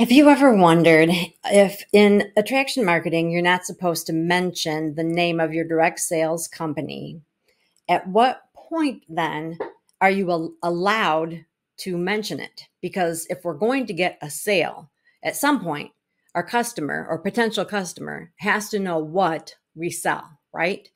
Have you ever wondered if in attraction marketing you're not supposed to mention the name of your direct sales company? At what point then are you allowed to mention it? Because if we're going to get a sale, at some point, our customer or potential customer has to know what we sell, right?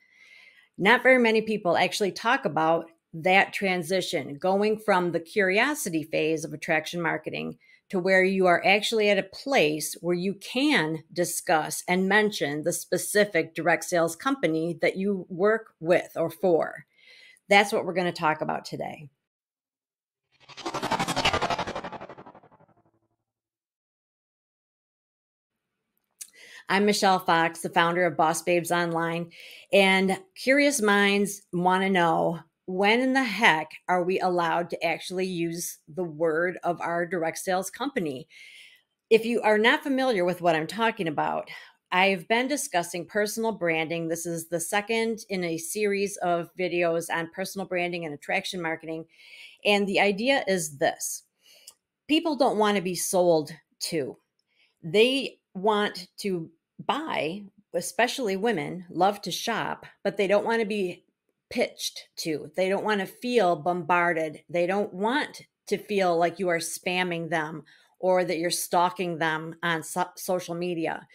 Not very many people actually talk about that transition, going from the curiosity phase of attraction marketing to where you are actually at a place where you can discuss and mention the specific direct sales company that you work with or for. That's what we're going to talk about today. I'm Michelle Fox, the founder of Boss Babes Online, and curious minds want to know, when in the heck are we allowed to actually use the word of our direct sales company? If you are not familiar with what I'm talking about, I've been discussing personal branding. This is the second in a series of videos on personal branding and attraction marketing. And the idea is this: people don't want to be sold to. They want to buy, especially women love to shop, but they don't want to be pitched to. They don't want to feel bombarded. They don't want to feel like you are spamming them or that you're stalking them on social media.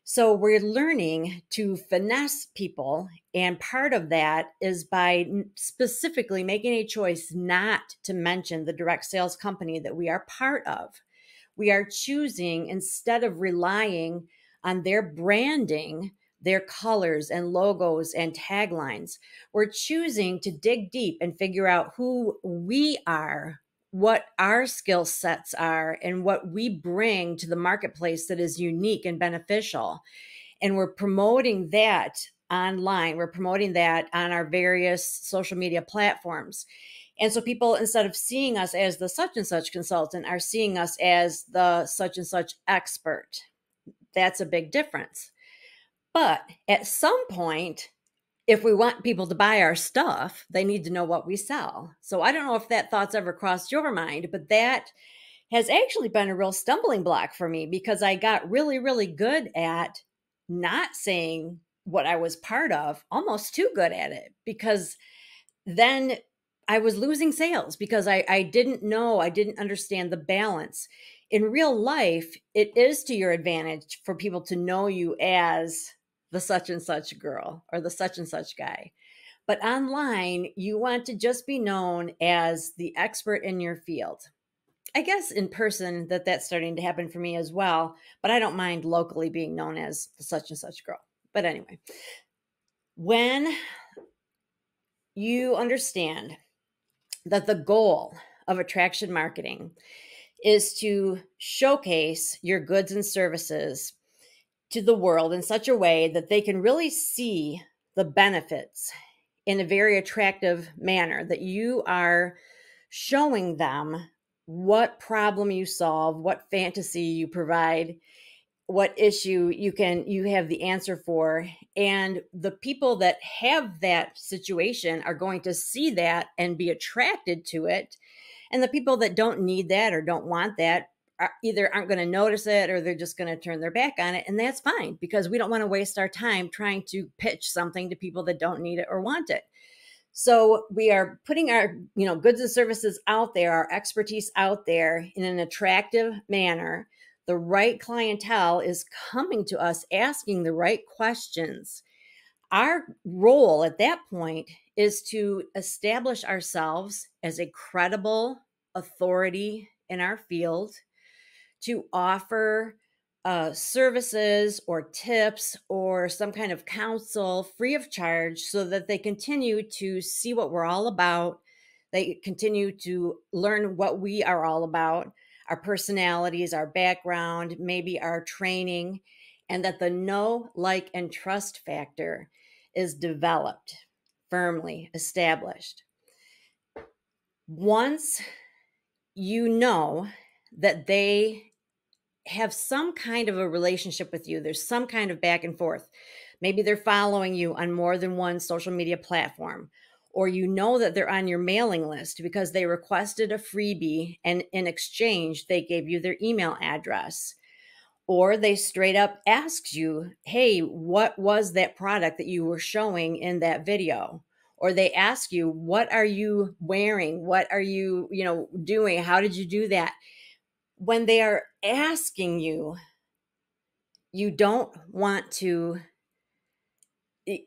So we're learning to finesse people. And part of that is by specifically making a choice not to mention the direct sales company that we are part of. We are choosing, instead of relying on their branding, their colors and logos and taglines, we're choosing to dig deep and figure out who we are, what our skill sets are, and what we bring to the marketplace that is unique and beneficial. And we're promoting that online. We're promoting that on our various social media platforms. And so people, instead of seeing us as the such and such consultant, are seeing us as the such and such expert. That's a big difference. But at some point, if we want people to buy our stuff, they need to know what we sell. So I don't know if that thought's ever crossed your mind, but that has actually been a real stumbling block for me, because I got really, really good at not saying what I was part of, almost too good at it, because then I was losing sales because I didn't know, I didn't understand the balance. In real life, it is to your advantage for people to know you as the such and such girl or the such and such guy. But online, you want to just be known as the expert in your field. I guess in person that's starting to happen for me as well, but I don't mind locally being known as the such and such girl. But anyway, when you understand that the goal of attraction marketing is to showcase your goods and services to the world in such a way that they can really see the benefits in a very attractive manner, that you are showing them what problem you solve, what fantasy you provide, what issue you have the answer for. And the people that have that situation are going to see that and be attracted to it. And the people that don't need that or don't want that either aren't going to notice it, or they're just going to turn their back on it. And that's fine, because we don't want to waste our time trying to pitch something to people that don't need it or want it. So we are putting our, goods and services out there, our expertise out there in an attractive manner. The right clientele is coming to us asking the right questions. Our role at that point is to establish ourselves as a credible authority in our field, to offer services or tips or some kind of counsel free of charge, so that they continue to see what we're all about. They continue to learn what we are all about, our personalities, our background, maybe our training, and that the know, like, and trust factor is developed, firmly established. Once you know that they have some kind of a relationship with you, there's some kind of back and forth. Maybe they're following you on more than one social media platform, or you know that they're on your mailing list because they requested a freebie and in exchange, they gave you their email address. Or they straight up asked you, hey, what was that product that you were showing in that video? Or they ask you, what are you wearing? What are you, doing? How did you do that? When they are asking you, you don't want to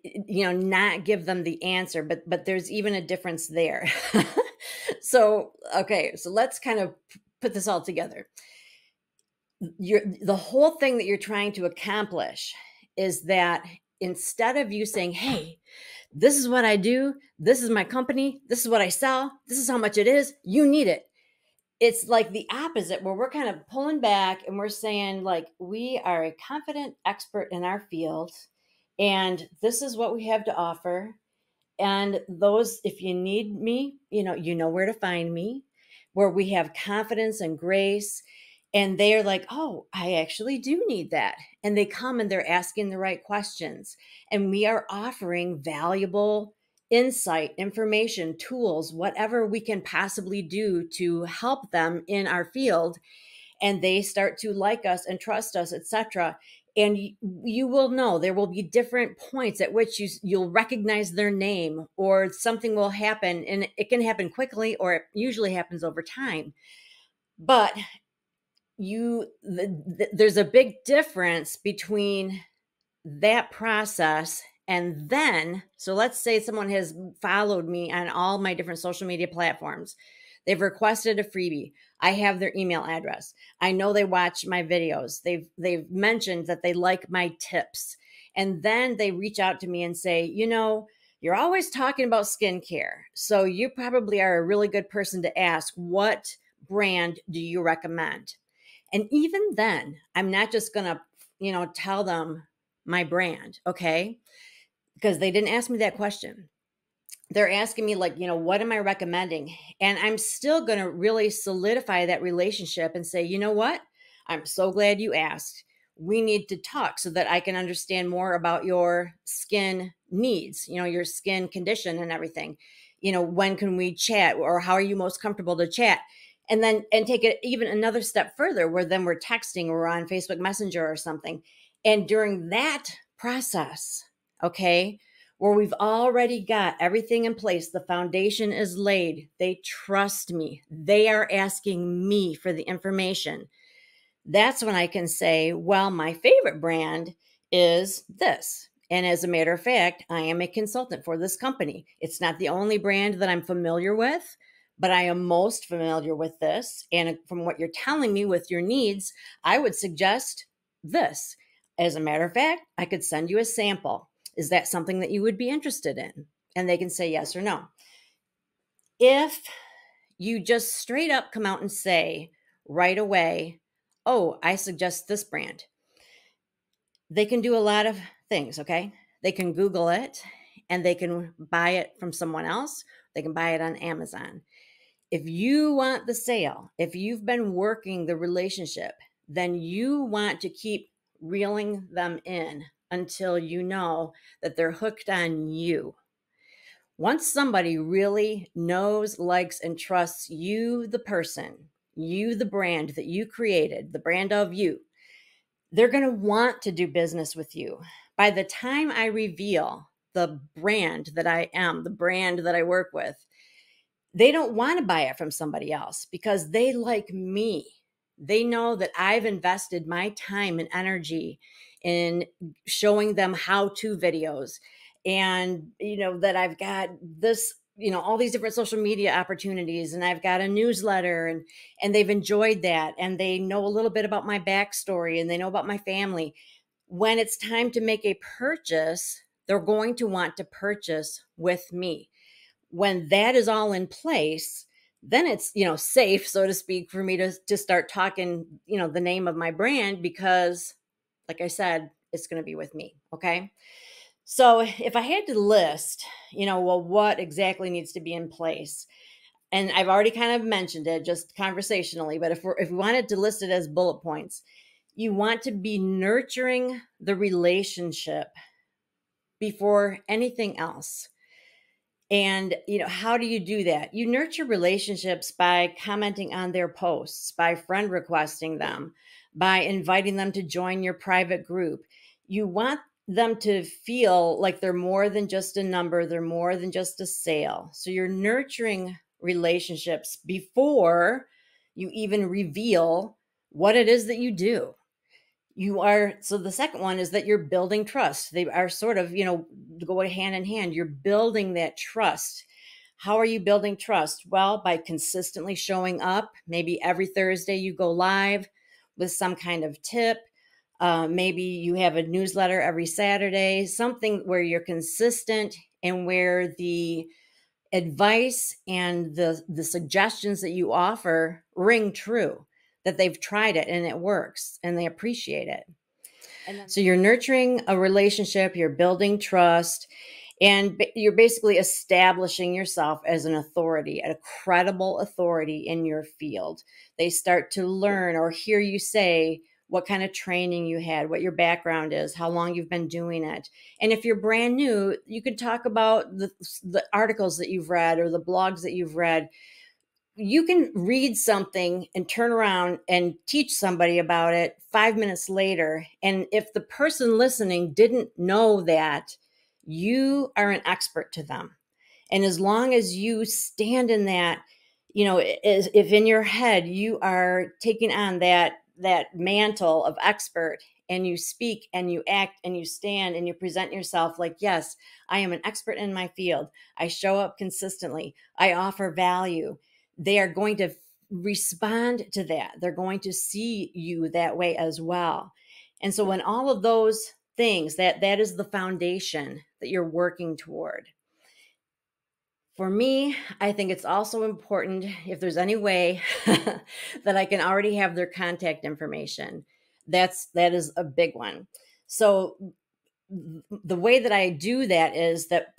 not give them the answer, but there's even a difference there. So okay, so let's kind of put this all together. The whole thing that you're trying to accomplish is that instead of you saying, hey, this is what I do, this is my company, this is what I sell, this is how much it is, you need it. It's like the opposite, where we're kind of pulling back and we're saying, like, we are a confident expert in our field, and this is what we have to offer. And those, if you need me, you know where to find me, where we have confidence and grace. And they're like, oh, I actually do need that. And they come and they're asking the right questions. And we are offering valuable insight, information, tools, whatever we can possibly do to help them in our field. And they start to like us and trust us, etc. And you will know there will be different points at which you'll recognize their name, or something will happen, and it can happen quickly, or it usually happens over time. But there's a big difference between that process and then, so let's say someone has followed me on all my different social media platforms. They've requested a freebie. I have their email address. I know they watch my videos. They've mentioned that they like my tips. And then they reach out to me and say, you're always talking about skincare, so you probably are a really good person to ask, what brand do you recommend? And even then, I'm not just going to, tell them my brand, okay? Because they didn't ask me that question. They're asking me, like, what am I recommending? And I'm still going to really solidify that relationship and say, you know what? I'm so glad you asked. We need to talk so that I can understand more about your skin needs, your skin condition and everything. When can we chat, or how are you most comfortable to chat? And take it even another step further, where then we're texting or we're on Facebook Messenger or something. And during that process, okay, where we've already got everything in place, the foundation is laid, they trust me, they are asking me for the information. That's when I can say, well, my favorite brand is this. And as a matter of fact, I am a consultant for this company. It's not the only brand that I'm familiar with, but I am most familiar with this. And from what you're telling me with your needs, I would suggest this. As a matter of fact, I could send you a sample. Is that something that you would be interested in? And they can say yes or no. If you just straight up come out and say right away, oh, I suggest this brand, they can do a lot of things, okay? They can Google it and they can buy it from someone else. They can buy it on Amazon. If you want the sale, if you've been working the relationship, then you want to keep reeling them in until you know that they're hooked on you. Once somebody really knows, likes, and trusts you, the person, you, the brand that you created, the brand of you, they're going to want to do business with you. By the time I reveal the brand that I am, the brand that I work with, they don't want to buy it from somebody else because they like me. They know that I've invested my time and energy in showing them how-to videos, and that I've got this, all these different social media opportunities, and I've got a newsletter, and they've enjoyed that, and they know a little bit about my backstory, and they know about my family. When it's time to make a purchase, they're going to want to purchase with me. When that is all in place, then it's, safe, so to speak, for me to start talking, the name of my brand, because like I said, it's going to be with me. Okay. So if I had to list, well, what exactly needs to be in place, and I've already kind of mentioned it just conversationally, but if we wanted to list it as bullet points, you want to be nurturing the relationship before anything else. And, how do you do that? You nurture relationships by commenting on their posts, by friend requesting them, by inviting them to join your private group. You want them to feel like they're more than just a number, they're more than just a sale. So you're nurturing relationships before you even reveal what it is that you do. So the second one is that you're building trust. They are sort of, go hand in hand. You're building that trust. How are you building trust? Well, by consistently showing up. Maybe every Thursday you go live with some kind of tip. Maybe you have a newsletter every Saturday, something where you're consistent and where the advice and the suggestions that you offer ring true, that they've tried it and it works and they appreciate it. So you're nurturing a relationship, you're building trust, and you're basically establishing yourself as an authority, a credible authority in your field. They start to learn or hear you say what kind of training you had, what your background is, how long you've been doing it. And if you're brand new, you could talk about the articles that you've read or the blogs that you've read. You can read something and turn around and teach somebody about it 5 minutes later. And if the person listening didn't know that, you are an expert to them. And as long as you stand in that, if in your head you are taking on that mantle of expert, and you speak and you act and you stand and you present yourself like, yes, I am an expert in my field. I show up consistently. I offer value. They are going to respond to that. They're going to see you that way as well. And so when all of those things, that is the foundation that you're working toward. For me, I think it's also important, if there's any way that I can already have their contact information. That is a big one. So the way that I do that is that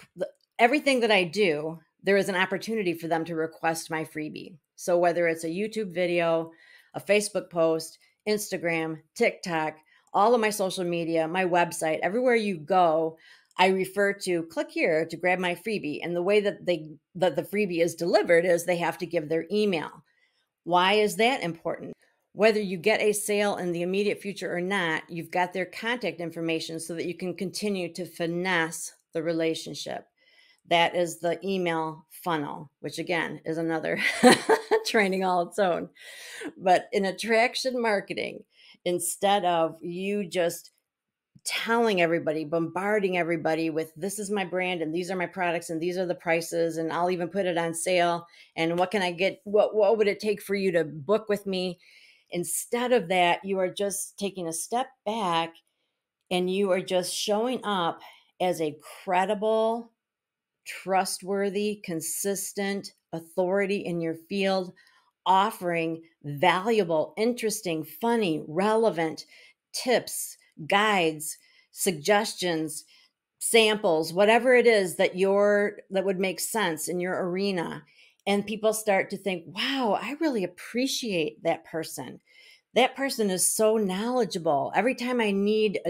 everything that I do, there is an opportunity for them to request my freebie. So whether it's a YouTube video, a Facebook post, Instagram, TikTok, all of my social media, my website, everywhere you go, I refer to click here to grab my freebie. And the way that the freebie is delivered is they have to give their email. Why is that important? Whether you get a sale in the immediate future or not, you've got their contact information so that you can continue to finesse the relationship. That is the email funnel, which again is another training all its own. But in attraction marketing, instead of you just telling everybody, bombarding everybody with, this is my brand and these are my products and these are the prices and I'll even put it on sale and what can I get, what would it take for you to book with me? Instead of that, you are just taking a step back and you are just showing up as a credible, trustworthy, consistent authority in your field, offering valuable, interesting, funny, relevant tips, guides, suggestions, samples, whatever it is that would make sense in your arena. And people start to think, wow, I really appreciate that person. That person is so knowledgeable. Every time I need,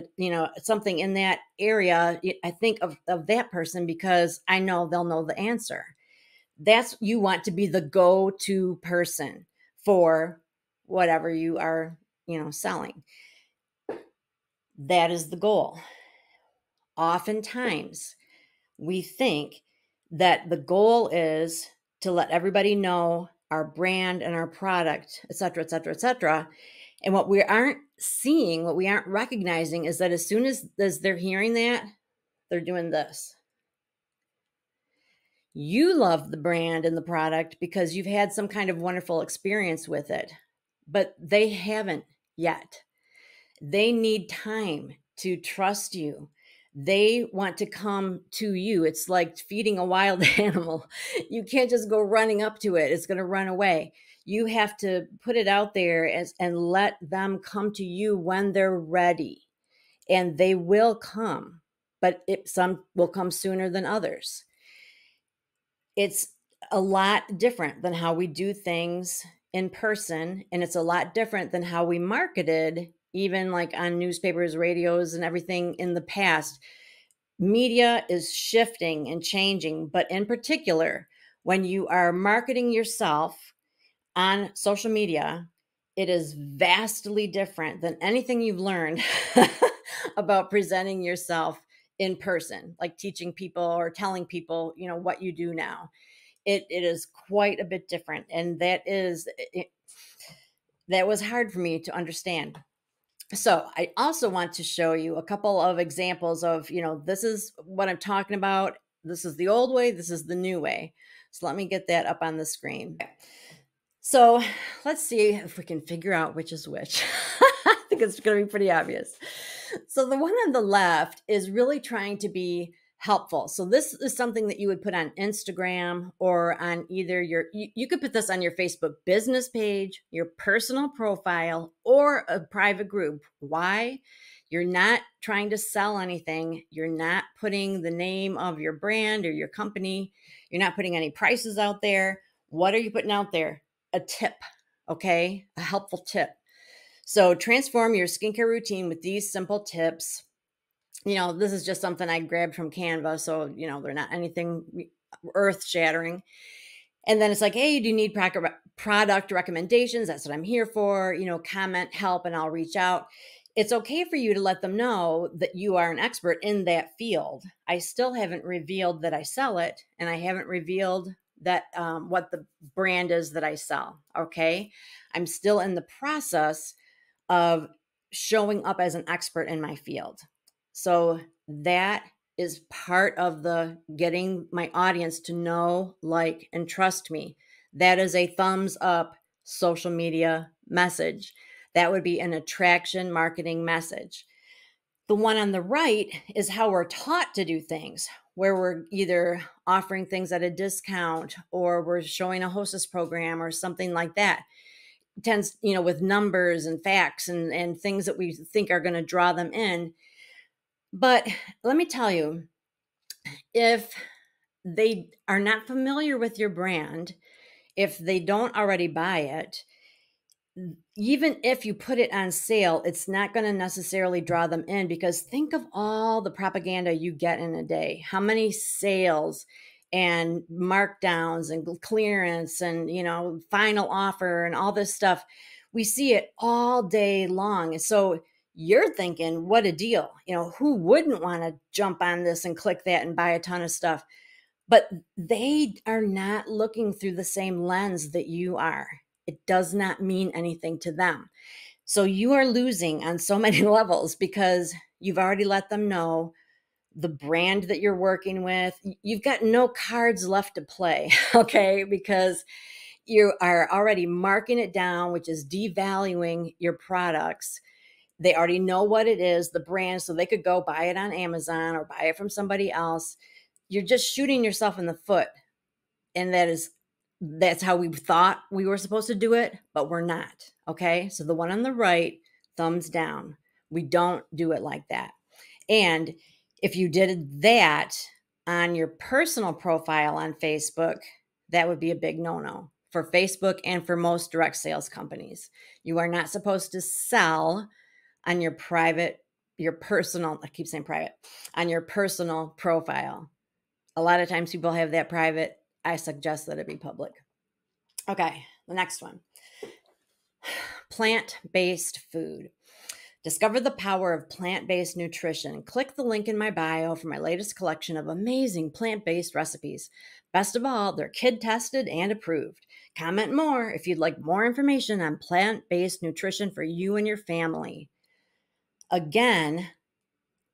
something in that area, I think of that person because I know they'll know the answer. You want to be the go-to person for whatever you are, selling. That is the goal. Oftentimes, we think that the goal is to let everybody know our brand and our product, et cetera, et cetera, et cetera. And what we aren't seeing, what we aren't recognizing is that as soon as they're hearing that, they're doing this. You love the brand and the product because you've had some kind of wonderful experience with it, but they haven't yet. They need time to trust you. They want to come to you. It's like feeding a wild animal. You can't just go running up to it. It's going to run away. You have to put it out there and let them come to you when they're ready. And they will come, but some will come sooner than others. It's a lot different than how we do things in person. And it's a lot different than how we marketed, even like on newspapers, radios, and everything in the past. Media is shifting and changing, but in particular, when you are marketing yourself on social media, it is vastly different than anything you've learned about presenting yourself in person, like teaching people or telling people, what you do now. It is quite a bit different. And that was hard for me to understand. So I also want to show you a couple of examples of, this is what I'm talking about. This is the old way. This is the new way. So let me get that up on the screen. So let's see if we can figure out which is which. I think it's going to be pretty obvious. So the one on the left is really trying to be helpful. So this is something that you would put on Instagram or on either you could put this on your Facebook business page, your personal profile, or a private group. Why? You're not trying to sell anything. You're not putting the name of your brand or your company. You're not putting any prices out there. What are you putting out there? A tip, okay? A helpful tip. So transform your skincare routine with these simple tips. This is just something I grabbed from Canva. So, they're not anything earth shattering. And then it's like, hey, do you need product recommendations? That's what I'm here for. Comment, help, and I'll reach out. It's okay for you to let them know that you are an expert in that field. I still haven't revealed that I sell it, and I haven't revealed that what the brand is that I sell. Okay. I'm still in the process of showing up as an expert in my field. So that is part of the getting my audience to know, like, and trust me. That is a thumbs up social media message. That would be an attraction marketing message. The one on the right is how we're taught to do things, where we're either offering things at a discount or we're showing a hostess program or something like that. It tends, with numbers and facts and things that we think are going to draw them in. But let me tell you, if they are not familiar with your brand, if they don't already buy it, even if you put it on sale, it's not going to necessarily draw them in, because think of all the propaganda you get in a day. How many sales and markdowns and clearance and, final offer and all this stuff. We see it all day long. And so you're thinking, what a deal. Who wouldn't want to jump on this and click that and buy a ton of stuff? But they are not looking through the same lens that you are. It does not mean anything to them. So you are losing on so many levels because you've already let them know the brand that you're working with. You've got no cards left to play, okay? Because you are already marking it down, which is devaluing your products. They already know what it is, the brand, so they could go buy it on Amazon or buy it from somebody else. You're just shooting yourself in the foot. And that's how we thought we were supposed to do it, but we're not. Okay. So the one on the right, thumbs down. We don't do it like that. And if you did that on your personal profile on Facebook, that would be a big no-no for Facebook and for most direct sales companies. You are not supposed to sell on your personal, I keep saying private, on your personal profile. A lot of times people have that private. I suggest that it be public. Okay, the next one. Plant-based food. Discover the power of plant-based nutrition. Click the link in my bio for my latest collection of amazing plant-based recipes. Best of all, they're kid-tested and approved. Comment more if you'd like more information on plant-based nutrition for you and your family. Again,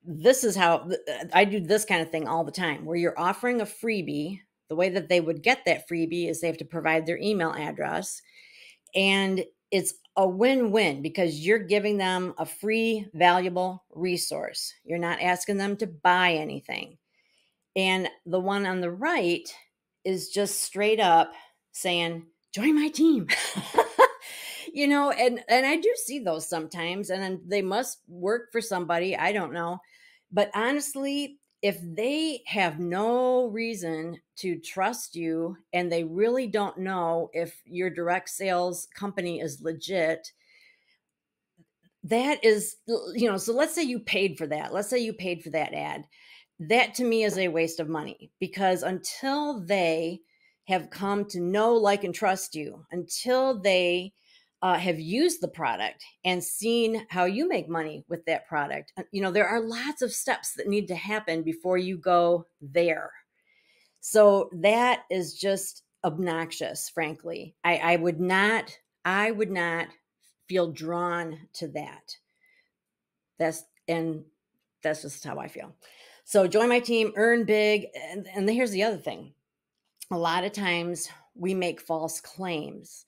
this is how I do this kind of thing all the time, where you're offering a freebie. The way that they would get that freebie is they have to provide their email address. And it's a win-win because you're giving them a free, valuable resource. You're not asking them to buy anything. And the one on the right is just straight up saying, join my team. And I do see those sometimes, and they must work for somebody. I don't know. But honestly, if they have no reason to trust you and they really don't know if your direct sales company is legit, that is, so let's say you paid for that. Let's say you paid for that ad. that to me is a waste of money, because until they have come to know, like, and trust you, until they have used the product and seen how you make money with that product, there are lots of steps that need to happen before you go there. So that is just obnoxious, frankly. I would not feel drawn to that. And that's just how I feel. So join my team, earn big, and here's the other thing. A lot of times we make false claims.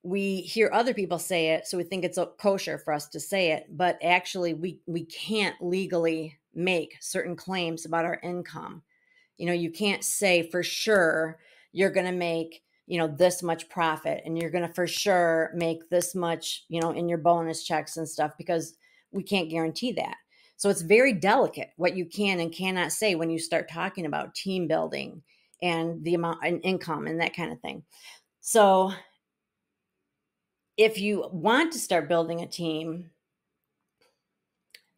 We hear other people say it, so we think it's kosher for us to say it, but actually we can't legally make certain claims about our income. You can't say for sure you're going to make, this much profit, and you're going to for sure make this much, in your bonus checks and stuff, because we can't guarantee that. So it's very delicate what you can and cannot say when you start talking about team building and the amount and income and that kind of thing. So if you want to start building a team,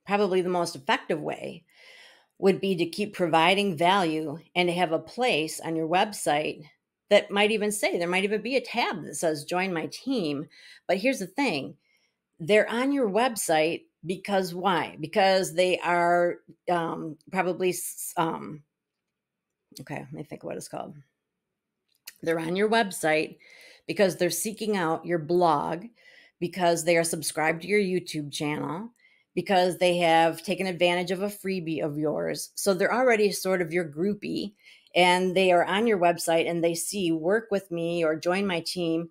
probably the most effective way would be to keep providing value and to have a place on your website that might even say, there might even be a tab that says join my team. But here's the thing, they're on your website because why? Because they are probably, okay, let me think what it's called. They're on your website because they're seeking out your blog, because they are subscribed to your YouTube channel, because they have taken advantage of a freebie of yours. So they're already sort of your groupie, and they are on your website and they see work with me or join my team.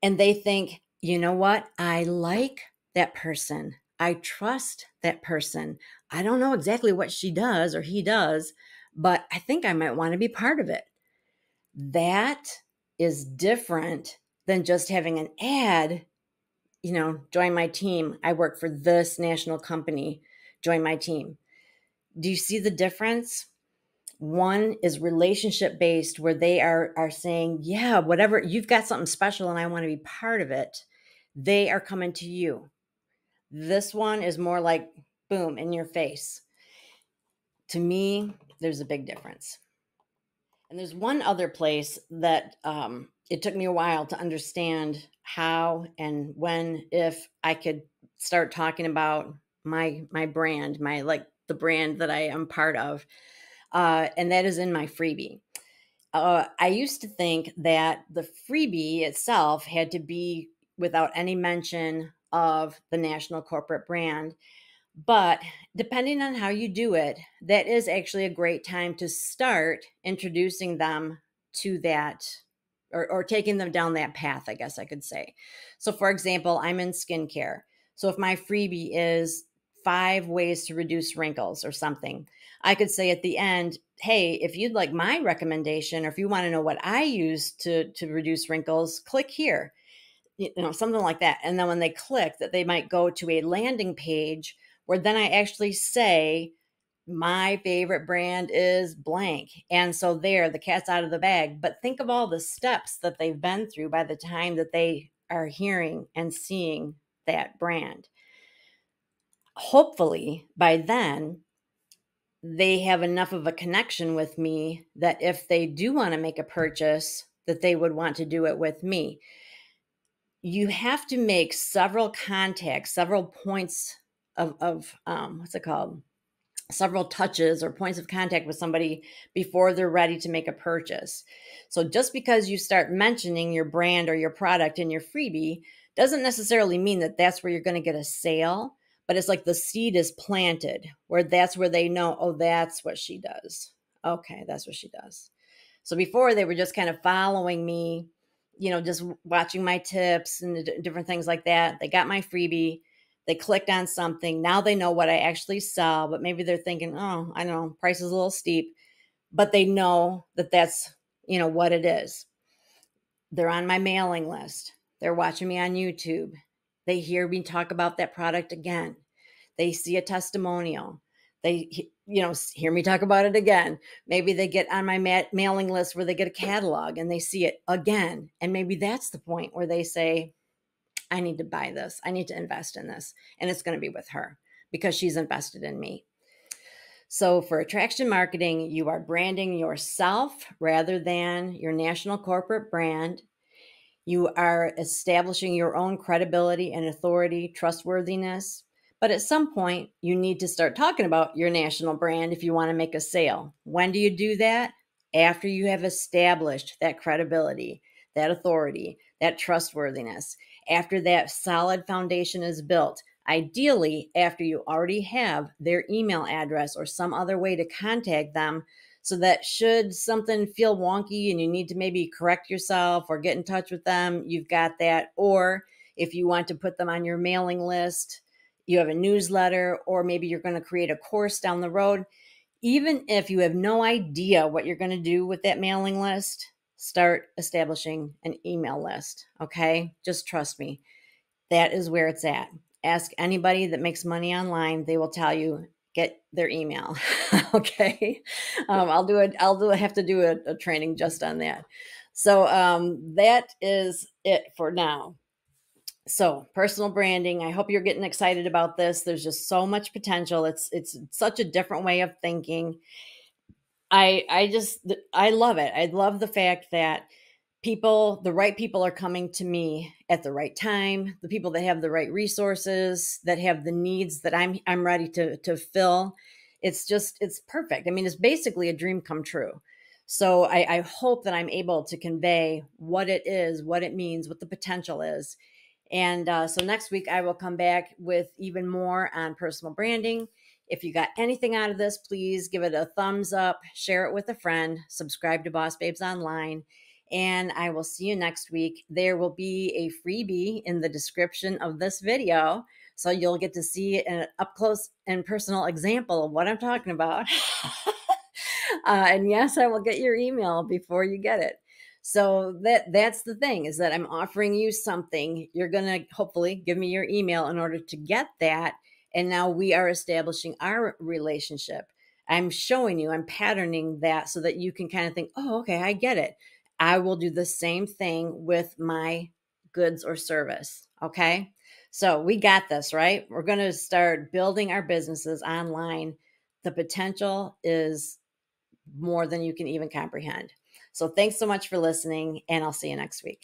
And they think, you know what? I like that person. I trust that person. I don't know exactly what she does or he does, but I think I might want to be part of it. That is different than just having an ad, join my team. I work for this national company. Join my team. Do you see the difference? One is relationship based, where they are saying, yeah, whatever, you've got something special and I want to be part of it. They are coming to you. This one is more like, boom, in your face. To me, there's a big difference. And there's one other place that it took me a while to understand how and when, if I could start talking about my brand, the brand that I am part of, and that is in my freebie. I used to think that the freebie itself had to be without any mention of the national corporate brand. But depending on how you do it, that is actually a great time to start introducing them to that, or taking them down that path, I guess I could say. So, for example, I'm in skincare. So if my freebie is 5 ways to reduce wrinkles or something, I could say at the end, hey, if you'd like my recommendation, or if you want to know what I use to reduce wrinkles, click here, something like that. And then when they click, that they might go to a landing page where then I actually say, my favorite brand is blank. And so there, the cat's out of the bag. But think of all the steps that they've been through by the time that they are hearing and seeing that brand. Hopefully, by then, they have enough of a connection with me that if they do want to make a purchase, that they would want to do it with me. You have to make several contacts, several points of what's it called? Several touches or points of contact with somebody before they're ready to make a purchase. So just because you start mentioning your brand or your product in your freebie doesn't necessarily mean that that's where you're going to get a sale, but it's like the seed is planted, where that's where they know, oh, that's what she does. Okay, that's what she does. So before, they were just kind of following me, just watching my tips and different things like that. They got my freebie. They clicked on something. Now they know what I actually sell, but maybe they're thinking, oh, I don't know, price is a little steep, but they know that that's, what it is. They're on my mailing list. They're watching me on YouTube. They hear me talk about that product again. They see a testimonial. They, hear me talk about it again. Maybe they get on my mailing list where they get a catalog and they see it again. And maybe that's the point where they say, I need to buy this. I need to invest in this. And it's going to be with her because she's invested in me. So for attraction marketing, you are branding yourself rather than your national corporate brand. You are establishing your own credibility and authority, trustworthiness. But at some point, you need to start talking about your national brand if you want to make a sale. When do you do that? After you have established that credibility, that authority, that trustworthiness. After that solid foundation is built, ideally, after you already have their email address or some other way to contact them, so that should something feel wonky and you need to maybe correct yourself or get in touch with them, you've got that. Or if you want to put them on your mailing list, you have a newsletter, or maybe you're going to create a course down the road. Even if you have no idea what you're going to do with that mailing list, start establishing an email list. Okay. Just trust me. That is where it's at. Ask anybody that makes money online. They will tell you, get their email. Okay. Have to do a training just on that. So that is it for now. So personal branding, I hope you're getting excited about this. There's just so much potential. It's such a different way of thinking. I love it. I love the fact that the right people are coming to me at the right time, the people that have the right resources, that have the needs that I'm ready to fill. It's perfect. I mean, it's basically a dream come true. So I hope that I'm able to convey what it is, what it means, what the potential is. And so next week, I will come back with even more on personal branding. If you got anything out of this, please give it a thumbs up, share it with a friend, subscribe to Boss Babes Online, and I will see you next week. There will be a freebie in the description of this video, so you'll get to see an up close and personal example of what I'm talking about. And yes, I will get your email before you get it. So that's the thing, is that I'm offering you something. You're going to hopefully give me your email in order to get that. And now we are establishing our relationship. I'm showing you, I'm patterning that so that you can kind of think, oh, okay, I get it. I will do the same thing with my goods or service. Okay. So we got this, right? We're going to start building our businesses online. The potential is more than you can even comprehend. So thanks so much for listening, and I'll see you next week.